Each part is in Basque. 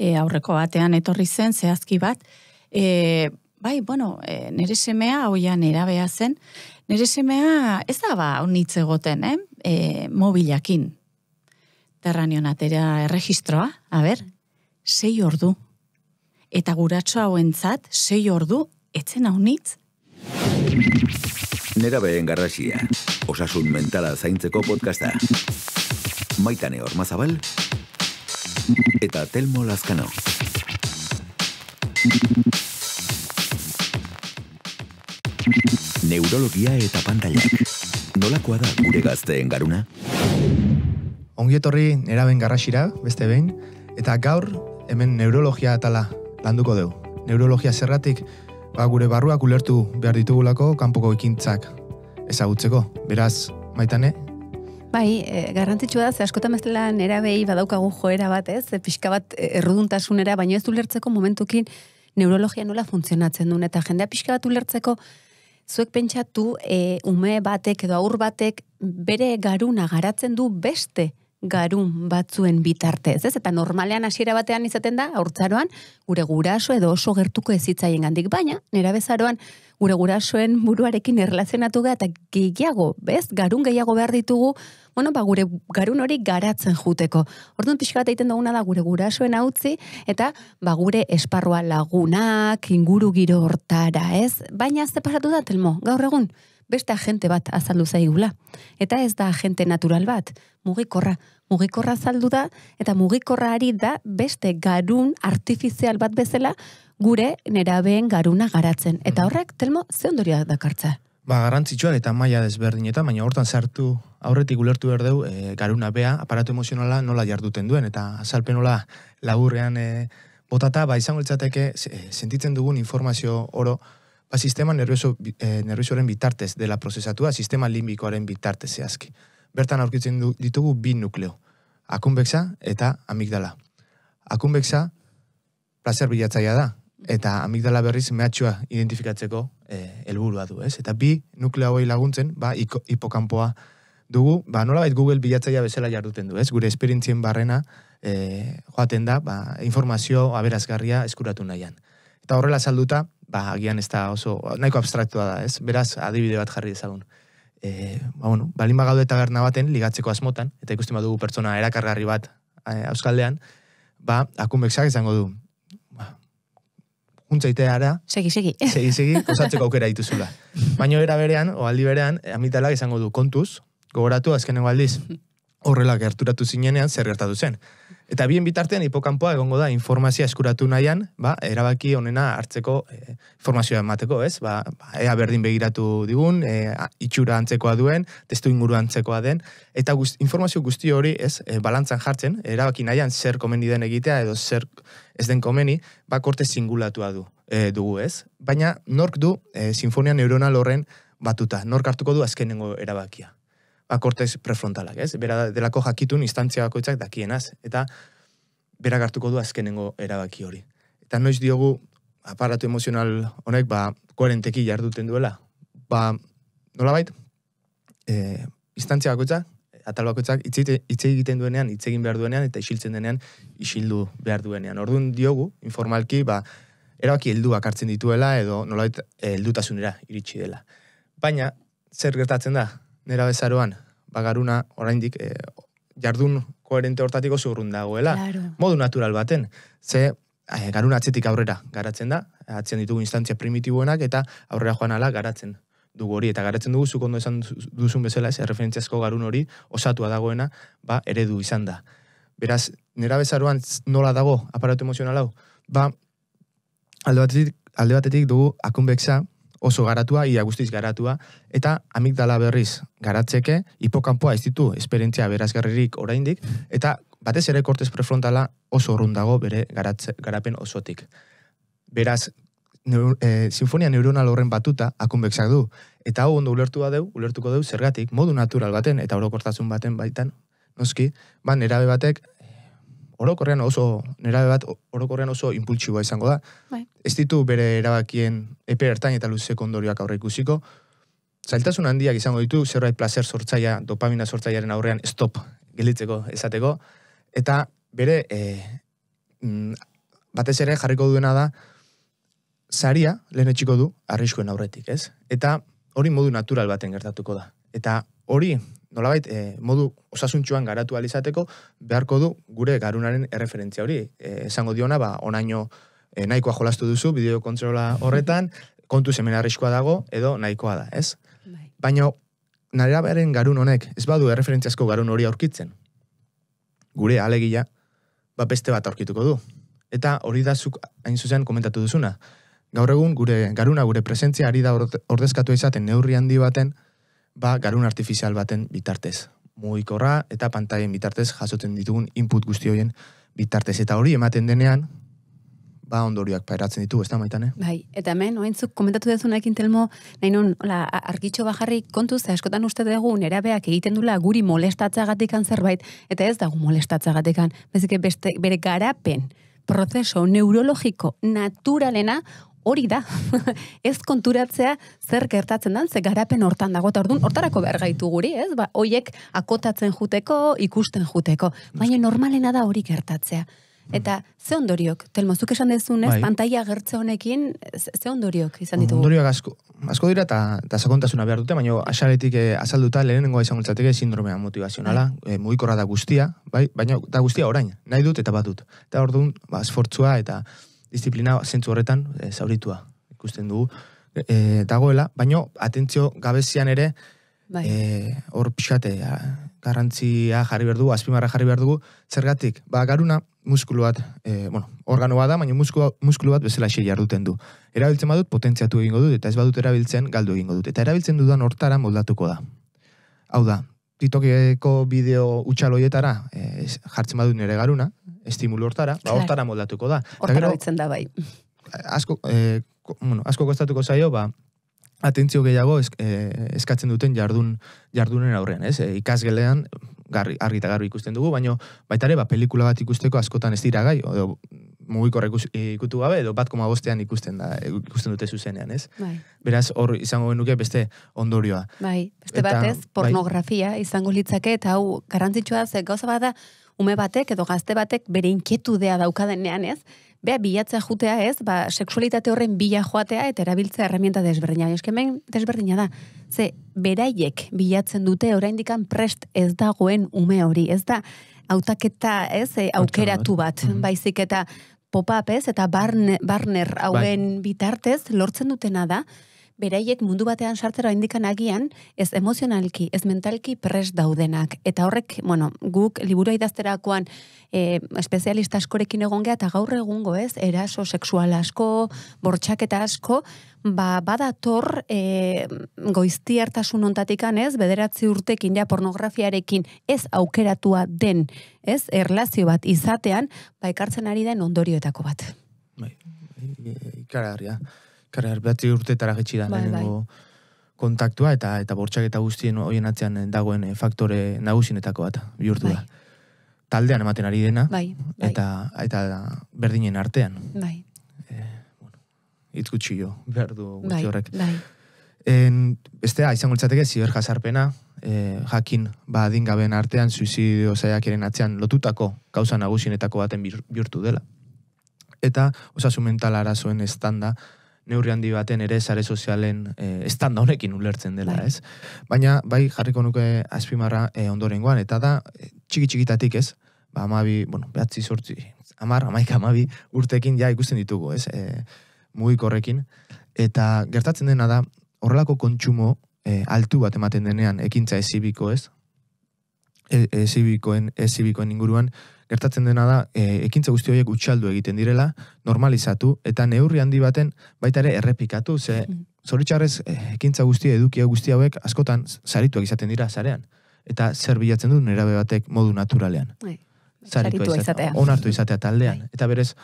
aurreko batean etorri zen, zehazki bat, nire semea, hoia nerabea zen, nire semea ez da honitz egoten, mobilakin. Terranionatera erregistroa, 6 ordu. Eta guratxo hauentzat, 6 ordu, etzen honitz. Nerabeen garrasia, osasun mentala zaintzeko podcasta. Maitane Ormazabal eta Telmo Lazkano. Neurologia eta pantailak. Nolakoa da gure gazteen garuna? Ongi etorri nerabeen garrasira, beste behin, eta gaur hemen neurologia atala landuko dugu. Neurologia zerratik, gure barruak ulertu behar ditugulako kanpoko ekintzak ezagutzeko. Beraz, Maitane? Bai, garrantzitsua da, ze askotan bezala nerabei badaukagu joera bat, pixka bat erruduntasunera, baina ez ulertzeko momentukin neurologia nola funtzionatzen duen, eta jendea pixka bat ulertzeko zuek pentsatu ume batek edo aur batek bere garuna garatzen du beste garun batzuen bitartez, ez? Eta normalean hasiera batean izaten da, haurtzaroan, gure guraso edo oso gertuko ezitzaien gandik, baina nerabezaroan gure gurasoen buruarekin erlazionatu gara, eta gehiago, garun gehiago behar ditugu, gure garun hori garatzen juteko. Orduan pixka bat egiten duguna da gure gurasoen utzi, eta gure esparrua lagunak, inguru giro hortara, ez? Baina ze pasatu da, Telmo, gaur egun, beste agente bat azaldu zaigula. Eta ez da agente natural bat, mugikorra. Mugikorra azaldu da, eta mugikorra ari da beste garun artifizial bat bezala gure nerabeen garuna garatzen. Eta horrek, Telmo, ze ondoria dakartza? Garrantzitsuak eta maila desberdinetan, baina hortan sartu aurretik ulertu behar dugu garuna bea, aparatu emozionala nola jarduten duen, eta azalpen nola laburrean botata, izango litzateke sentitzen dugun informazio oro, sistema nerviosoren bitartez dela prozesatua, sistema limbikoaren bitartez zehazki. Bertan aurkitzen ditugu 2 nukleo, akunbexa eta amigdala. Akunbexa plazer bilatzaia da, eta amigdala berriz mehatxua identifikatzeko helburua du, ez? Eta 2 nukleo hori laguntzen, hipokampoa dugu, nolabait Google bilatzaia bezala jarduten du, ez? Gure esperientzien barrena joaten da, informazio aberazgarria eskuratu nahian. Eta horrela salduta, agian ez da oso, nahiko abstraktua da, ez? Beraz, adibide bat jarri dezagun. Balin bagaude taberna baten, ligatzeko asmotan, eta ikusten badugu pertsona erakargarri bat Euskaldean, akunbexak izango du. Juntzaiteara, segi, osatzeko aukera dituzula. Baina aldi berean, amitalak izango du kontuz, gogoratu azkenengo aldiz, horrela gerturatu zinenean zer gertatu zen. Eta bien bitartean hipokampoa egongo da informazioa eskuratu nahian, erabaki honena hartzeko informazioa emateko, ez? Ea berdin begiratu digun, itxura antzekoa duen, testu inguru antzekoa den, eta informazio guzti hori, ez, balantzan jartzen, erabaki nahian zer komeni den egitea edo zer ez den komeni, korte singulatua dugu, ez? Baina nork du sinfonia neuronal horren batuta, nork hartuko du azkenengo erabakia. Kortez prefrontalak, ez? Bera delako jakitun instantzia bakoitzak dakienaz, eta berak hartuko du azkenengo erabaki hori. Eta noiz diogu aparatu emozional honek, koherenteki jarduten duela. Nolabait, instantzia bakoitzak, atal bakoitzak, hitz egiten duenean, hitz egin behar duenean, eta isiltzen denean, isildu behar duenean. Orduan diogu, informalki, erabaki helduak hartzen dituela, edo nolabait heldutasunera iritsi dela. Baina, zer gertatzen da? Nerabezaroan, garuna oraindik jardun koherente hortatik oso urrun dagoela. Claro. Modu natural baten. Ze garuna atzetik aurrera garatzen da, atzen ditugu instantzia primitiboenak, eta aurrera joan ala garatzen dugu hori. Eta garatzen dugu, zuk ondo esan duzun bezala, referentziazko garun hori osatua dagoena, eredu izan da. Beraz, nerabezaroan nola dago aparatu emozional hau? Alde batetik dugu akunbexa, oso garatua, ia guztiz garatua, eta amigdala berriz garatzeke, hipokampoa ez ditu esperientzia berazgarririk oraindik, eta batez ere kortez prefrontala oso urrun dago bere garapen osotik. Beraz, sinfonia neuronal horren batuta akunbexak du, eta hau ondo ulertuko dugu zergatik, modu natural baten, eta orokortasun baten baitan, noski, nerabe batek, orokorrean oso impultsiboa izango da. Bai. Ez ditu bere erabakien epe ertain eta luzeko ondorioak aurre ikusiko. Zailtasun handiak izango ditu, zerbait placer sortzaia, dopamina sortzaiaren aurrean stop gelditzeko esateko. Eta bere batez ere jarriko duena da, saria lehen etxiko du arriskuen aurretik, ez? Eta hori modu natural baten gertatuko da. Eta hori, nolabait, modu osasuntxuan garatu alizateko, beharko du gure garunaren erreferentzia hori. Esango diona, onaino nahikoa jolastu duzu, bideo kontrola horretan, kontu hemen arriskoa dago, edo nahikoa da, ez? Baina, nerabaren garun honek, ez badu erreferentziazko garun hori aurkitzen, gure alegia, beste bat aurkituko du. Eta hori da zuk hain zuzen komentatu duzuna. Gaur egun, gure garuna, gure presentzia ari da ordezkatu izaten neurri handi baten, garun artifizial baten bitartez. Mugikorra eta pantailen bitartez jasotzen ditugun input guzti horien bitartez. Eta hori ematen denean, ondorioak pairatzen ditu, ez da Maitane? Bai, eta hemen, ointzuk komentatu dezunekin Telmo, nahi non, argitxo bajarri kontuz, askotan uste dugu, nerabeak egiten dula guri molestatzagatikan zerbait, eta ez dago molestatzagatikan, bezik bere garapen, prozeso neurologiko naturalena, hori da, ez konturatzea zer gertatzen dan, ze garapen hortan dago, eta hortarako behar gaitu guri, ez? Hoiek akotatzen juteko, ikusten juteko, baina normalena da hori gertatzea. Eta ze ondoriok, Telmo, zuk esan dezunez, pantaila gertze honekin, ze ondoriok izan ditugu? Ondoriok asko dira eta sakontasuna behar dute, baina asaletik azalduta lehenengoa izan gultzateke sindromea motivazionala, mugikorra da guztia, baina da guztia orain, nahi dut eta bat dut. Eta orduan, esfortzua eta disiplina zentzu horretan zauritua ikusten dugu dagoela, baina atentzio gabezian ere hor pixate garrantzia jarri behar dugu, azpimarra jarri behar dugu, zergatik, garuna muskulu bat, organoa da, baina muskulu bat bezala xe jarduten du. Erabiltzen badut, potentziatu egingo dut, eta ez badut erabiltzen, galdu egingo dut. Eta erabiltzen dudan hortara moldatuko da. Hau da, TikTokeko bideo utxaloietara jartzen badut nire garuna, estimulu hortara, hortara moldatuko da. Hortara bitzen da bai. Asko kostatuko zaio, atentzio gehiago eskatzen duten jardunen aurrean, ez? Ikasgelean argi eta garbi ikusten dugu, baina baita ere, pelikula bat ikusteko askotan ez dira gai, edo mugikorra ikutu gabe, edo 1,5 ikusten dute zuzenean, ez? Beraz, hor izango genuke beste ondorioa. Bai, beste batez, pornografia izango litzake, eta hau garrantzitsua ze gauza bada, ume batek edo gazte batek bere inketudea daukadenean, ez? Bea, bilatzea jutea ez, seksualitate horren bila joatea eta erabiltzea herramienta desberdina. Eskemen desberdina da. Ze, beraiek bilatzen dute oraindikan prest ez dagoen ume hori. Ez da, hautaketa ez, aukeratu bat. Baizik eta pop-up ez, eta barner hauen bitartez lortzen dutena da, beraiek mundu batean sartzera indikan agian, ez emozionalki, ez mentalki prest daudenak. Eta horrek, guk liburu idazterakoan espezialista askorekin egon geha, eta gaur egungo ez, eraso sexual asko, bortxaketa asko, badator goiztiartasun ontatikan ez, 9 urtekin ja pornografiarekin ez aukeratua den, ez, erlazio bat izatean, ekartzen ari den ondorioetako bat. Ikaragarria. Karriar, 9 urtetara getxi da lehenengo kontaktua eta bortxaketa guztien horien atzean dagoen faktore nagusinetako bat bihurtu da. Taldean ematen ari dena, eta berdinen artean. Itzkutsi jo, behar du guzti horrek. Bestea, izango litzateke, ziberjazarpena, jakin adingaben artean, suizidio zaiakeren atzean lotutako gauza nagusinetako baten bihurtu dela. Eta osasun mental arazoen estanda, neurri handi baten ere sare sozialen estanda honekin ulertzen dela, ez? Baina, jarriko nuke azpimarra ondorengoan, eta da, txiki-txikitatik, ez? 12 urtekin ja ikusten ditugu, ez? Mugikorrekin. Eta gertatzen dena da, horrelako kontsumo altu bat ematen denean ekintza ezibiko, ez? Ezibikoen inguruan, gertatzen dena da, ekintza guzti horiek utxaldu egiten direla, normalizatu, eta neurri handi baten baita ere errepikatu, ze zoritxarrez ekintza guzti, edukia guzti hauek askotan sarituak izaten dira zarean. Eta zer bilatzen du nerabe batek modu naturalean. Saritua izatea. Onartu izatea taldean. Eta beraz,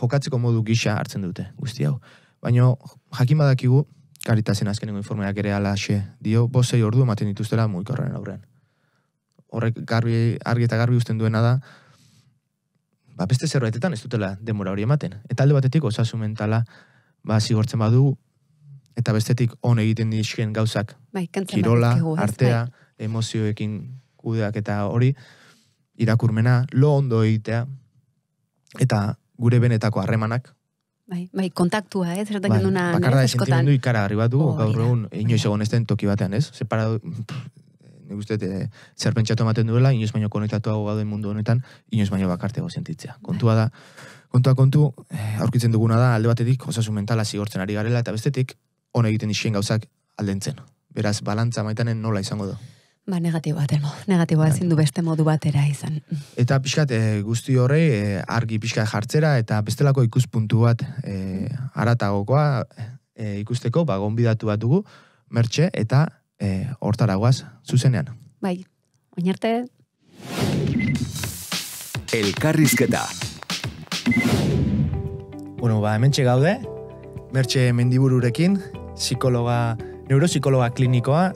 jokatzeko modu gisa hartzen dute guzti hau. Baina jakin badakigu, Karitasen azkenengo informeak ere alaxe dio, 5 ordu ematen dituztela mugikorraren aurrean. Horrek argi eta garbi usten duena da, beste zerbaitetan ez dutela denbora hori ematen. Eta alde batetik osasun mentala zigortzen badu, eta bestetik on egiten dizken gauzak, kirola, artea, emozioekin kudeak eta hori, irakurmena, lo ondo egitea, eta gure benetako harremanak, Bai, kontaktua, ez? Zertan genduna, bakarra ez? Askotan. sentimendu ikaragarri bat dugu, gaur Hori da. egun inoiz egon ez den toki batean, ez? Separado, nik uste, zer pentsatu ematen duela, inoiz baino konektatuago gauden mundu honetan, inoiz baino bakartego sentitzea. Kontua da, kontu, aurkitzen duguna da, alde batetik, osasun mentala zigortzen ari garela, eta bestetik, hon egiten isien gauzak aldentzen. Beraz, balantza maitanen nola izango du. Negatiboa ezin du beste modu batera izan. Eta pixkat guzti horrei argi pixkat jartzera eta bestelako ikuspuntu bat aratagokoa ikusteko gonbidatu bat dugu Mertxe eta hortaragoaz zuzenean. Bai, oinarte. Elkarrizketa. Bueno, hementxe gaude, Mertxe Mendibururekin, neuropsikologa klinikoa,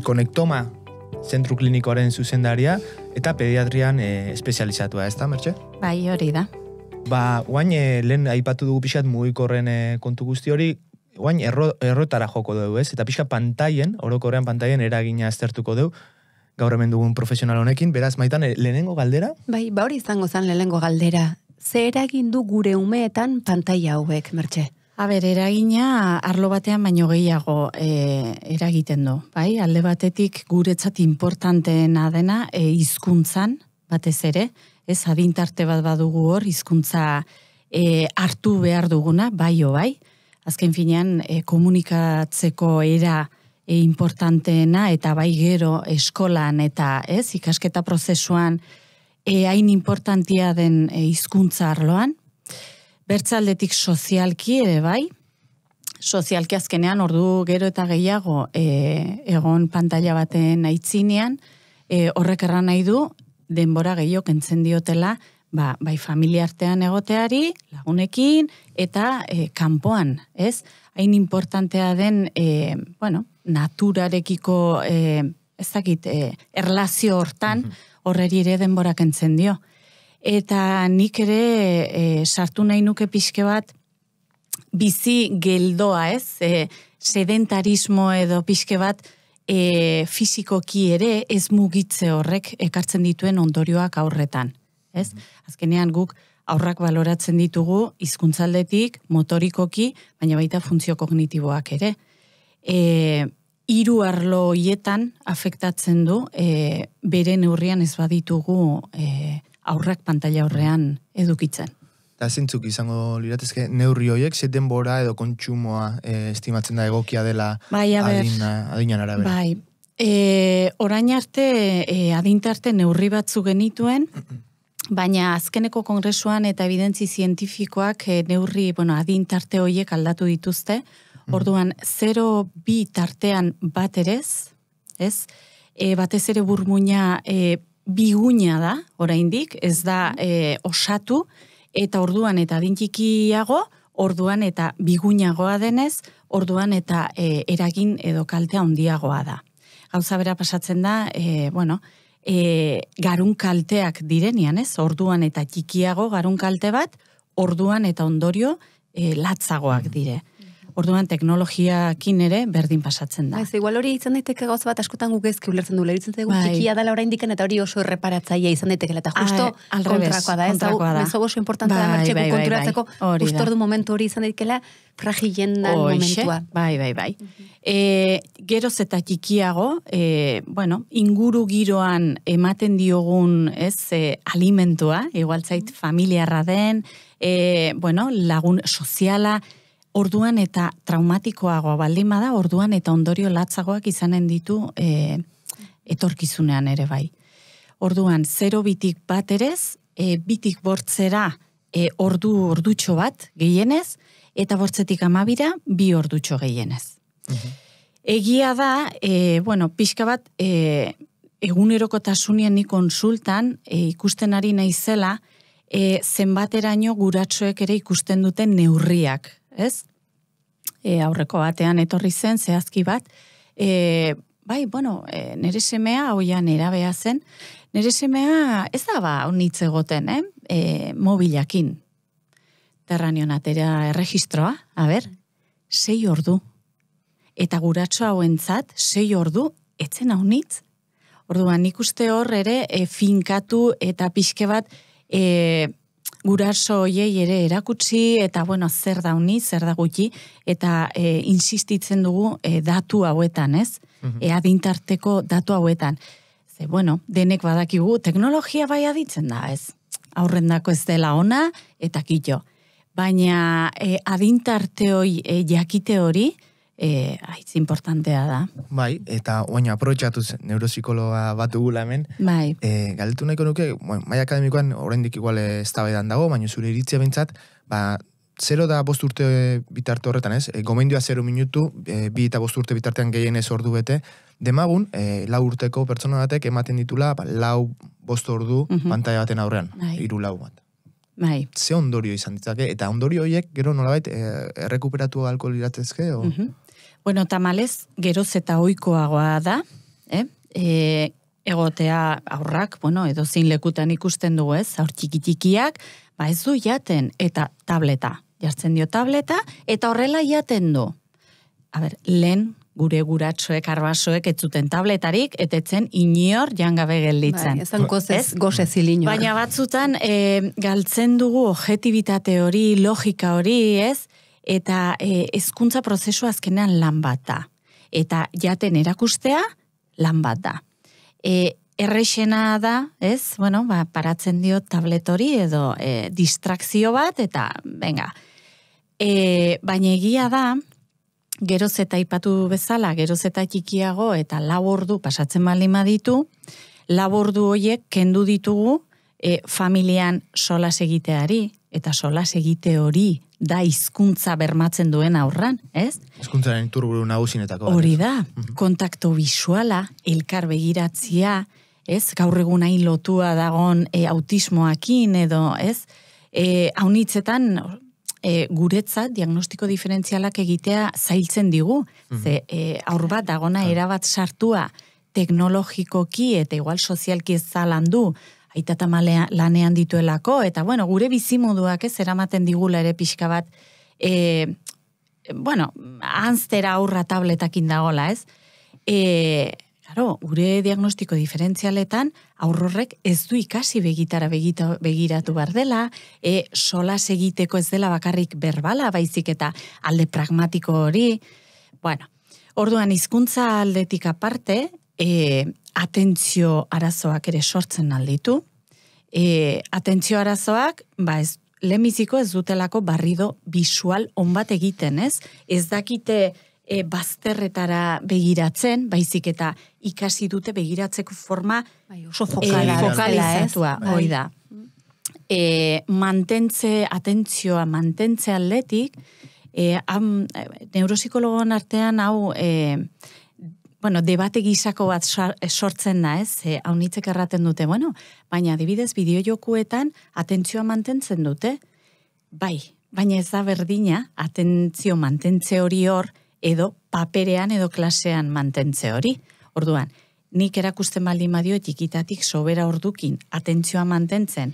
konektoma zentru klinikoaren zuzendaria eta pediatrian espezializatua, ez da, Mertxe? Bai, hori da. Guain lehen aipatu dugu pixat mugikorren kontu guzti hori, guain errotara joko dugu, ez? Eta pixka orokorrean pantaien eragina aztertuko dugu, gaur hemen dugun profesional honekin, beraz, Maitan, lehenengo galdera? Bai, hori izango zen lehenengo galdera. Ze eragin du gure umeetan pantaila hauek, Mertxe? Eragina arlo batean baino gehiago eragiten du, bai? Alde batetik guretzat importanteena dena hizkuntzan batez ere, ez adintarte bat badugu hor, hizkuntza hartu behar duguna, bai. Azken finean komunikatzeko era importanteena eta bai gero eskolan eta ikasketa prozesuan hain importantia den hizkuntza arloan. Bertzaldetik sozialki ere bai, sozialki azkenean ordu gero eta gehiago egon pantalla baten aitzinean, horrek erran nahi du denbora gehiago kentzen diotela, bai familia artean egoteari, lagunekin, eta kanpoan, ez? Hain importantea den, naturarekiko, erlazio hortan, horreri ere denbora kentzen dio. Eta nik ere sartu nahi nuke pixke bat bizi geldoa, ez? Sedentarismo edo pixke bat fizikoki ere ez mugitze horrek ekartzen dituen ondorioak aurretan, ez? Azkenean guk aurrak baloratzen ditugu hizkuntzaldetik, motorikoki, baina baita funtzio kognitiboak ere. 3 arlo hoietan afektatzen du bere neurrian ez baditugu aurrak pantalla horrean edukitzen. Eta zintzuk izango liratezke neurri horiek, ze denbora edo kontsumoa estimatzen da egokia dela adinan arabera? Bai, orain arte adintarte neurri batzu genituen, baina azkeneko kongresuan eta evidentzi zientifikoak neurri, adintarte horiek aldatu dituzte, orduan 0-2 tartean bat erez, ez? Batez ere burmuina biguina da, oraindik, ez da osatu, eta orduan eta adintxikiago, orduan eta biguinagoa denez, orduan eta eragin edo kaltea handiagoa da. Gauza bera pasatzen da, garun kalteak direnian, ez? Orduan eta txikiago garun kalte bat, orduan eta ondorio latzagoak dire. Orduan teknologiakin ere berdin pasatzen da. Ez, igual hori izan daiteke gauza bat askotan guk ezki ulertzen du, leritzen zaigu txikia dela oraindiken eta hori oso erreparatzailea izan daitekela, eta justo kontrakoa da, ez hau, mezo oso importantea da Mertxe konturatzeko, justo ordu momentu hori izan daikela fragilen dan momentua. Bai. Geroz eta txikiago, inguru giroan ematen diogun, alimentua, igual zait familiarra den, lagun soziala, orduan eta traumatikoagoa baldin bada, orduan eta ondorio latzagoak izanen ditu etorkizunean ere bai. Orduan, 0-2 bat erez, 2 bortzera ordutxo bat gehienez, eta bortzetik 12 2 ordutxo gehienez. Egia da, pixka bat, egunerokotasunien ni konsultan ikusten ari naizela, zenbateraino guratxoek ere ikusten duten neurriak, ez? Aurreko batean etorri zen, zehazki bat, nere semea, oian erabea zen, nere semea ez da honitz egoten, mobilakin. Terranionatera erregistroa, 6 ordu. Eta guratxo hauentzat, 6 ordu, etzen honitz. Orduan, nik uste hor ere finkatu eta pixke bat guraso hoiei ere erakutsi, eta bueno, zer da honi, zer da gutxi, eta insistitzen dugu datu hauetan, ez? Adintarteko datu hauetan. Ze, bueno, denek badakigu, teknologia bai aditzen da, ez? Aurrendako ez dela ona, eta kito. Baina adintarte hori, jakite hori, haitz importantea da. Bai, eta oaina aprobetxatuz neuropsikologa bat dugula hemen. Bai. Galdetu nahiko nuke, maila akademikoan oraindik igual eztabaidan dago, baina zure iritzia behintzat, 0 da 5 urte bitarte horretan, ez? Gomendioa 0 minutu, 2 eta 5 urte bitartean gehienez ordu bete, demagun, 4 urteko pertsona batek ematen ditula, 4-5 ordu pantalla baten aurrean, 3-4 bat. Bai. Ze ondorio izan ditzake, eta ondorio horiek gero nolabait errekuperatu ahalko liratzezke? Bueno, tamalez, geroz eta ohikoagoa da, egotea aurrak, bueno, edo zein lekutan ikusten dugu, ez, aur txiki-txikiak, ez du jaten, eta tableta, jartzen dio tableta, eta horrela jaten du. Lehen gure guratxoek, arbasoek, ez zuten tabletarik, etetzen inor jangabe gelditzen. Bai, ezan gozez iliño. Baina batzutan, galtzen dugu objetibitate hori, logika hori, ez? Eta hezkuntza prozesu azkenean lan bat da. Eta jaten erakustea, lan bat da. Errexena da, ez? Bueno, paratzen dio tablet hori, edo distrakzio bat, eta, venga. Baina egia da, geroz eta ipatu bezala, geroz eta txikiago, eta 4 ordu pasatzen baldin baditu, 4 ordu horiek kendu ditugu familian solas egiteari, eta solas egite hori da hizkuntza bermatzen duen aurran, ez? Hizkuntzaren iturburu nagusinetako. Hori da, kontakto bisuala, elkar begiratzia, ez? Gaur egun hain lotua dagon autismoakin edo, ez? Haunitzetan, guretzat diagnostiko diferentzialak egitea zailtzen digu. Ze aur bat dagona erabat sartua teknologikoki eta igual sozialki ez zalandu, aita eta lanean dituelako, eta bueno, gure bizimoduak ez eramaten digula ere pixka bat, bueno, anztera aurra tabletakin dagola, ez? Claro, gure diagnostiko diferentzialetan aurrorrek ez du ikasi begiratu behar dela, solas egiteko ez dela bakarrik berbala, baizik eta alde pragmatiko hori. Bueno, orduan hizkuntza aldetik aparte, atentzio arazoak ere sortzen alditu. Atentzio arazoak, lehenbiziko ez dutelako barrido visual on bat egiten, ez? Ez dakite bazterretara begiratzen, baizik eta ikasi dute begiratzeko forma oso fokalizatua, hoi da. Atentzioa mantentze aldetik, neuropsikologon artean hau, bueno, debate gizako bat sortzen da, ez? Haunitzek erraten dute, bueno, baina adibidez bideojokuetan atentzioa mantentzen dute, bai, baina ez da berdina, atentzio mantentze hori hor, edo paperean edo klasean mantentze hori. Orduan, nik erakusten baldin badio txikitatik sobera ordukin atentzioa mantentzen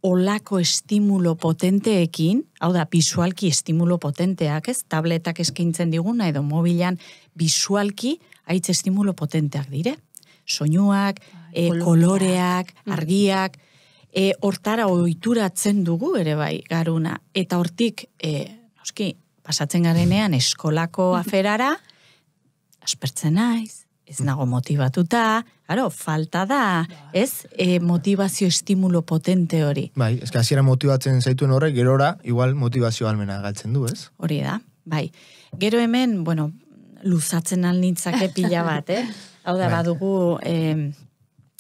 olako estimulo potenteekin, hau da, bisualki estimulo potenteak, ez? Tabletak eskaintzen diguna edo mobilan bisualki haitz estimulo potenteak dire. Soinuak, koloreak, argiak, hortara ohituratzen dugu ere bai garuna. Eta hortik, noski, pasatzen garenean eskolako aferara, aspertzen naiz, ez nago motivatuta, falta da, ez? Motivazio estimulo potente hori. Bai, ez que hasiera motibatzen zaituen horrek, gerora, igual motivazio almena galtzen du, ez? Hori da, bai. Gero hemen, bueno, luzatzen alnintzake pila bat, Hau da, badugu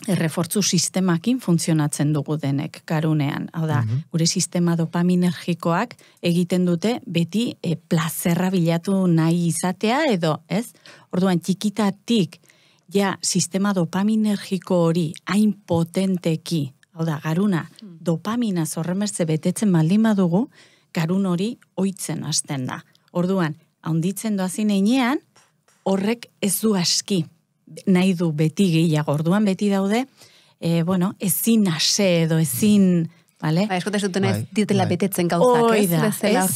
errefortzu sistemakin funtzionatzen dugu denek garunean. Hau da, gure sistema dopaminergikoak egiten dute beti plazerra bilatu nahi izatea edo, ez? Orduan, txikitatik, ja, sistema dopaminergiko hori hain potenteki, hau da, garuna, dopamina zorremertze betetzen baldin badugu, garun hori ohitzen hasten da. Orduan, haunditzen doazin einean, horrek ez du aski. Nahi du beti gehiago, orduan beti daude, bueno, ezin ase edo ezin Vale? Eskote zutena ez ditela betetzen gauzak, ez?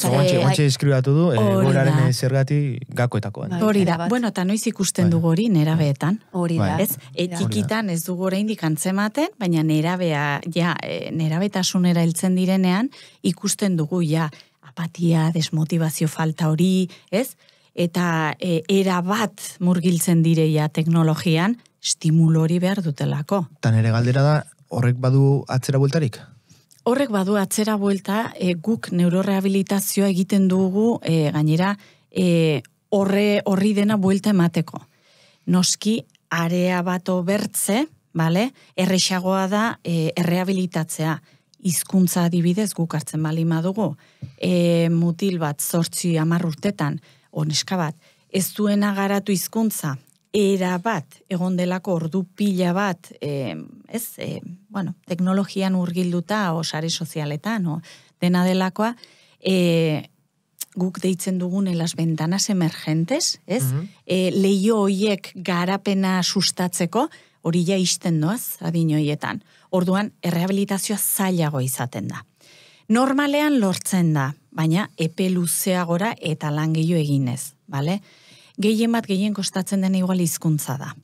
Oantxe eskribatu du, goraren zergati gakoetakoan. Hori da, bueno, eta noiz ikusten dugu hori nerabeetan. Hori da. Ez? Txikitan ez dugu oraindik antzematen, baina nerabetasunera heltzen direnean, ikusten dugu, apatia, desmotivazio falta hori, ez? Eta erabat murgiltzen direia teknologian, stimulo hori behar dutelako. Eta nere galdera da, horrek badu atzera bueltarik? Horrek badu atzera buelta, guk neurorehabilitazioa egiten dugu, gainera, horri dena buelta emateko. Noski, area bato bertze, errexagoa da errehabilitatzea. Hizkuntza adibidez guk hartzen bali madugu, mutil bat 8-10 urtetan, neska bat, ez duena garatu hizkuntza, era bat, egon delako ordu pila bat, teknologian urgilduta, sare sozialetan, dena delakoa, guk deitzen dugune las ventanas emergentes, ez? Leio hoiek garapena sustatzeko, hori ja isten doaz, adin hoietan. Orduan, errehabilitazioa zailago izaten da. Normalean lortzen da, baina epe luzeagora eta lan gehiago eginez, bale? Gehien kostatzen dena igual hizkuntza da.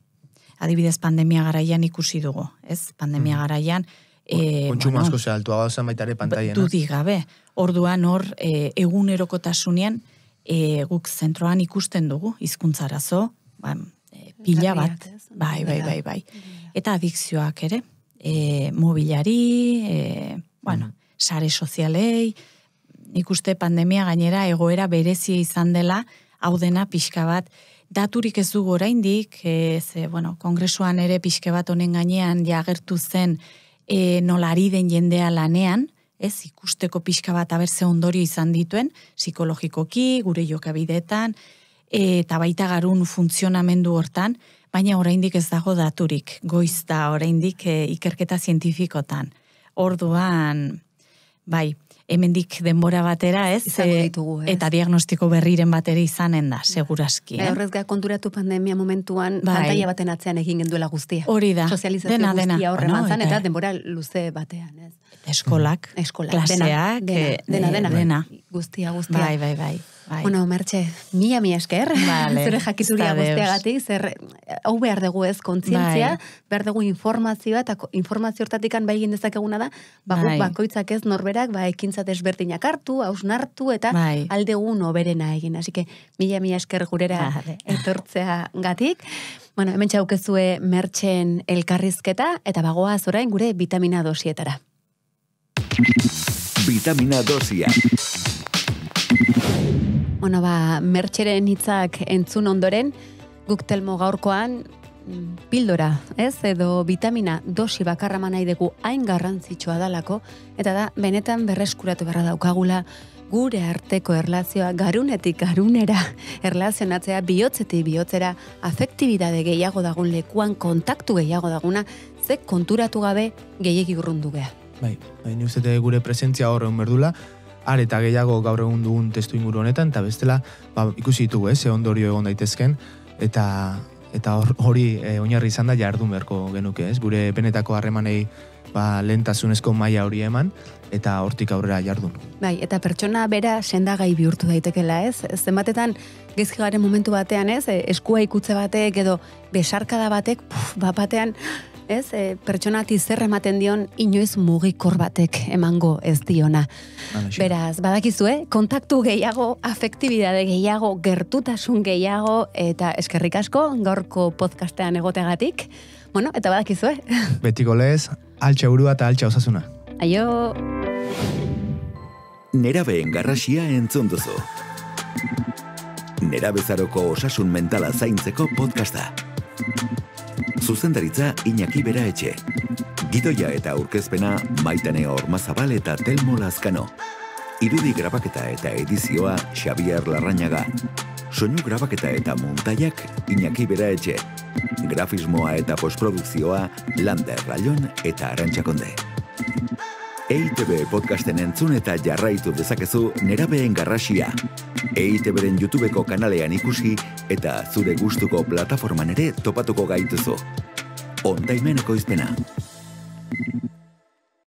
Adibidez, pandemia garaian ikusi dugu, ez? Pandemia garaian... Kontsumo asko altua gauzan baitare pantaiena. Dudik gabe. Orduan hor, egunerokotasunean guk zentroan ikusten dugu, hizkuntzarazo, pila bat. Bai. Eta adikzioak ere, mobilari, sare sozialei, ikuste pandemia gainera egoera berezia izan dela, hau dena pixka bat, daturik ez dugu oraindik, kongresuan ere pixka bat honen gainean jagertu zen nola ari den jendea lanean, ez ikusteko pixka bat abertze ondorio izan dituen, psikologikoki, gure jokabideetan, eta baita garun funtzionamendu hortan, baina oraindik ez dago daturik, goiz da oraindik ikerketa zientifikotan. Orduan, bai, hemendik denbora batera, ez? Eta diagnostiko berriren batera izanen da, seguraski. Horrez konturatu pandemia momentuan, pantalla baten atzean egin genduela guztia. Hori da, sozializazio guztia horre manzan, eta denbora luze batean, ez? Eskolak, klaseak, dena. Guztia. Bai. Bueno, Mertxe, mila esker, zure jakituria guztiagatik, zer, hau behar dugu ez, kontzientzia, behar dugu informazioa, eta informazio hortatikan bai egin dezakeguna da, bakoitzak ez norberak, ekintza desberdinak hartu, hausnartu, eta aldegun oberena egin. Así que, mila esker gurera etortzea gatik. Bueno, hemen txaukezue Mertxen elkarrizketa, eta bagoaz orain gure vitamina dosietara. Vitamina dosia. Bueno, Mertxeren hitzak entzun ondoren, guk Telmo gaurkoan pildora, ez? Edo vitamina dosi bakarra nahi dugu hain garrantzitsua dalako, eta da, benetan berreskuratu beharra daukagula gure arteko erlazioa garunetik garunera erlazionatzea, bihotzetik bihotzera, afektibidade gehiago dagun lekuan, kontaktu gehiago daguna, ze konturatu gabe gehiegi urrundu geha. Bai, ni uste gure presentzia horreun berdula, eta gehiago gaur egun dugun testu inguru honetan, eta bestela ikusi ditugu, ze ondorio egon daitezken, eta hori oinarri izan da jardun beharko genuke, gure benetako harremanei lehentasunezko maila hori eman, eta hortik aurrera jardun. Bai, eta pertsona bera sendagai bihurtu daitekela, ez? Zenbatetan gezkigaren momentu batean, ez? Eskua ikutze batek edo besarkada batek, batean, ez? Pertsonati zer ematen dion inoiz mugikor batek emango ez diona. Beraz, badakizue, kontaktu gehiago, afektibidade gehiago, gertutasun gehiago, eta eskerrik asko, gaurko podcastean egoteagatik. Bueno, eta badakizue. Betiko lez, altxa burua eta altxa osasuna. Aio! Nerabeen garrasia entzun duzu. Nerabezaroko osasun mentala zaintzeko podcasta. Zuzendaritza Iñaki Beraetxe. Gidoia eta aurkezpena Maitane Ormazabal eta Telmo Lazkano. Irudi grabaketa eta edizioa Xabier Larrañaga. Soinu grabaketa eta montaiak Iñaki Beraetxe. Grafismoa eta postprodukzioa Lander Rallon eta Arantxa Konde. EITB podcasten entzun eta jarraitu dezakezu Nerabeen garrasia. EITBren YouTubeko kanalean ikusi eta zure gustuko plataforman ere topatuko gaituzu. Ondaimeneko izpena.